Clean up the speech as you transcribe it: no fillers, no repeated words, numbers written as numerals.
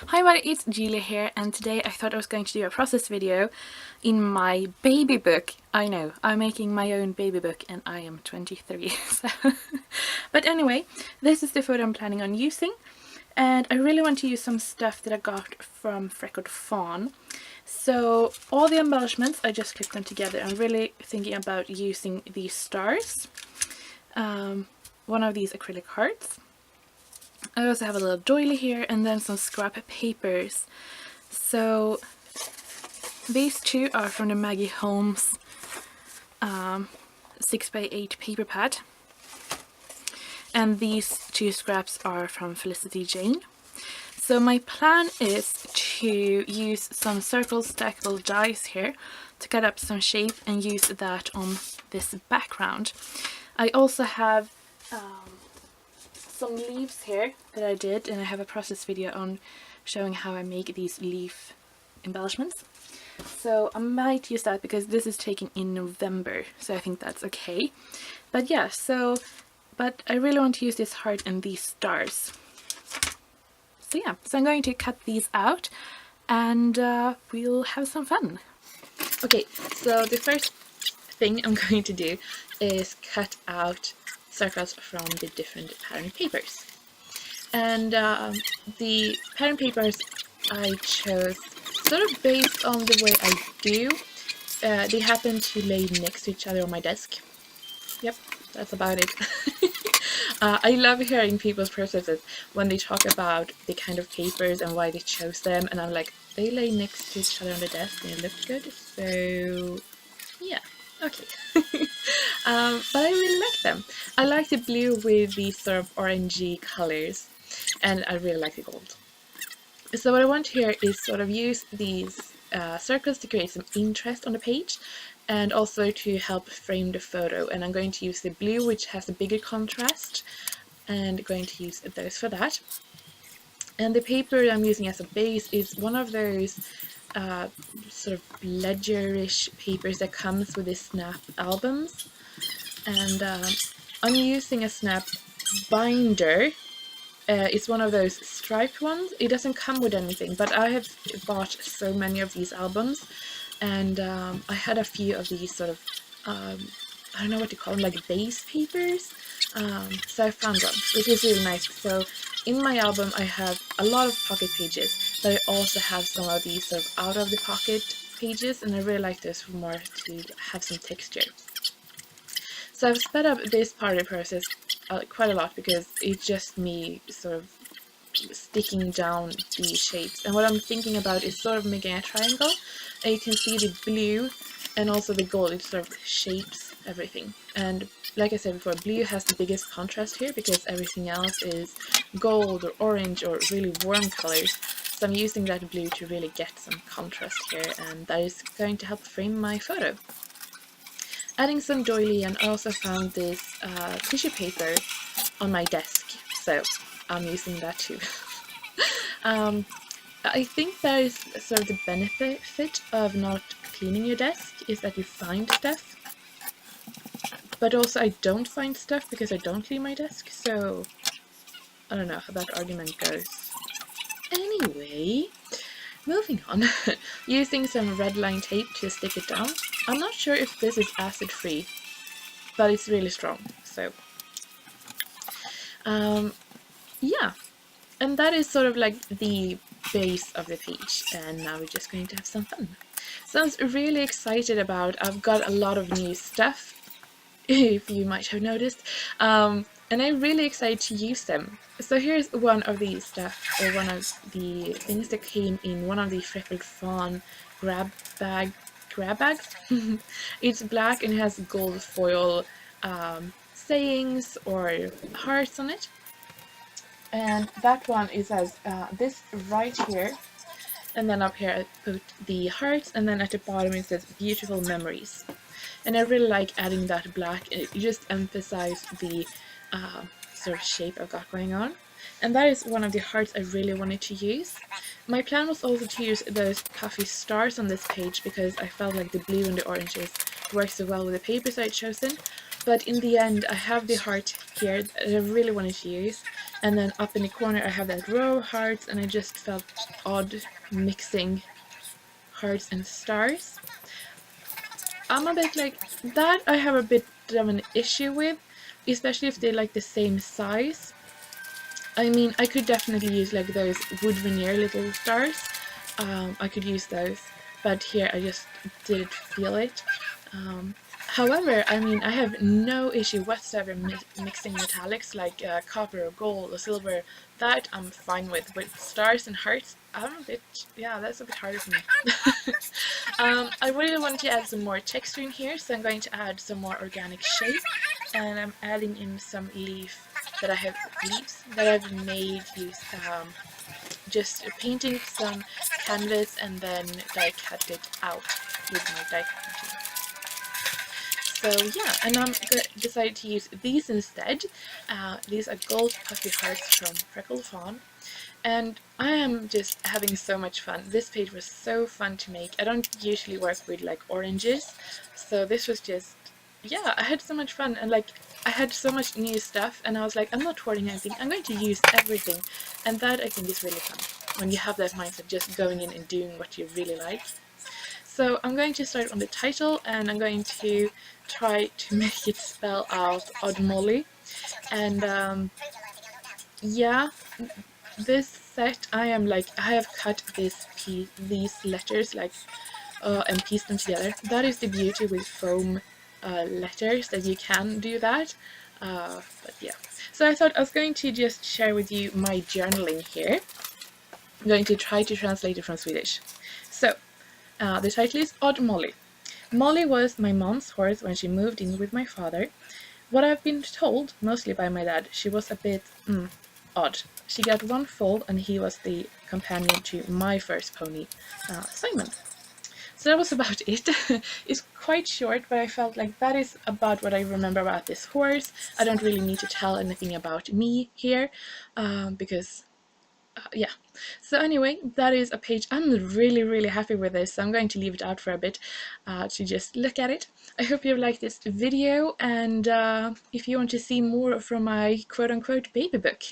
Hi everybody, it's Julia here, and today I thought I was going to do a process video in my baby book. I know, I'm making my own baby book and I am 23. So. But anyway, this is the photo I'm planning on using, and I really want to use some stuff that I got from Freckled Fawn. So all the embellishments, I just clipped them together. I'm really thinking about using these stars, one of these acrylic hearts. I also have a little doily here and then some scrap papers. So these two are from the Maggie Holmes 6x8 paper pad. And these two scraps are from Felicity Jane. So my plan is to use some circle stackable dies here to cut up some shape and use that on this background. I also have some leaves here that I did, and I have a process video on showing how I make these leaf embellishments. So I might use that because this is taken in November, so I think that's okay. But yeah, but I really want to use this heart and these stars. So yeah, so I'm going to cut these out and we'll have some fun. Okay, so the first thing I'm going to do is cut out circles from the different pattern papers. And the pattern papers I chose sort of based on the way I do. They happen to lay next to each other on my desk. Yep, that's about it. I love hearing people's processes when they talk about the kind of papers and why they chose them, and I'm like, they lay next to each other on the desk and they look good, so yeah, okay. But I really like them. I like the blue with these sort of orangey colors, and I really like the gold. So what I want here is sort of use these circles to create some interest on the page, and also to help frame the photo. And I'm going to use the blue, which has a bigger contrast, and going to use those for that. And the paper I'm using as a base is one of those sort of ledgerish papers that comes with the Snap albums. And I'm using a Snap binder. It's one of those striped ones. It doesn't come with anything, but I have bought so many of these albums, and I had a few of these sort of, I don't know what to call them, like base papers. So I found one, which is really nice. So in my album I have a lot of pocket pages, but I also have some of these sort of out of the pocket pages, and I really like those for more to have some texture. So I've sped up this part of the process quite a lot because it's just me sort of sticking down the shapes. And what I'm thinking about is sort of making a triangle, and you can see the blue and also the gold, it sort of shapes everything. And like I said before, blue has the biggest contrast here because everything else is gold or orange or really warm colors. So I'm using that blue to really get some contrast here, and that is going to help frame my photo. Adding some doily, and I also found this tissue paper on my desk, so I'm using that too. I think that is sort of the benefit of not cleaning your desk, is that you find stuff. But also I don't find stuff because I don't clean my desk, so I don't know how that argument goes. Anyway, moving on. Using some red line tape to stick it down. I'm not sure if this is acid free, but it's really strong, so yeah. And that is sort of like the base of the page, and now we're just going to have some fun. So I'm really excited about, I've got a lot of new stuff, if you might have noticed, and I'm really excited to use them. So here's one of the stuff, or one of the things that came in one of the Freckled Fawn grab bags. It's black and it has gold foil sayings or hearts on it. And that one is as this right here, and then up here I put the hearts, and then at the bottom it says beautiful memories. And I really like adding that black, it just emphasizes the sort of shape I've got going on. And that is one of the hearts I really wanted to use. My plan was also to use those puffy stars on this page because I felt like the blue and the oranges work so well with the papers I'd chosen. But in the end I have the heart here that I really wanted to use, And then up in the corner I have that row of hearts, and I just felt odd mixing hearts and stars. I'm a bit like that. I have a bit of an issue with, especially if they're like the same size. I mean, I could definitely use like those wood veneer little stars. I could use those, but here I just didn't feel it. However, I mean, I have no issue whatsoever mixing metallics like copper or gold or silver. That I'm fine with. But stars and hearts, I'm a bit, yeah, that's a bit harder for me. I really want to add some more texture in here, so I'm going to add some more organic shape, and I'm adding in some leaves that I've made use just painting some canvas and then die cut it out with my die cut machine. So yeah, and I'm decided to use these instead. These are gold puffy hearts from Freckled Fawn, and I am just having so much fun. This page was so fun to make. I don't usually work with like oranges, so this was just, yeah, I had so much fun, and like I had so much new stuff, and I was like, I'm not hoarding anything, I'm going to use everything, and that I think is really fun when you have that mindset, just going in and doing what you really like. So I'm going to start on the title, and I'm going to try to make it spell out Odd Molly, and yeah, this set I have cut these letters like and pieced them together. That is the beauty with foam letters, that you can do that. But yeah, so I thought I was going to just share with you my journaling here. I'm going to try to translate it from Swedish. So the title is Odd Molly. Molly was my mom's horse when she moved in with my father. What I've been told, mostly by my dad, she was a bit odd. She got one foal, and he was the companion to my first pony, Simon. So that was about it. It's quite short, but I felt like that is about what I remember about this horse. I don't really need to tell anything about me here, because yeah. So anyway, that is a page. I'm really happy with this, so I'm going to leave it out for a bit to just look at it. I hope you liked this video, and if you want to see more from my quote-unquote baby book,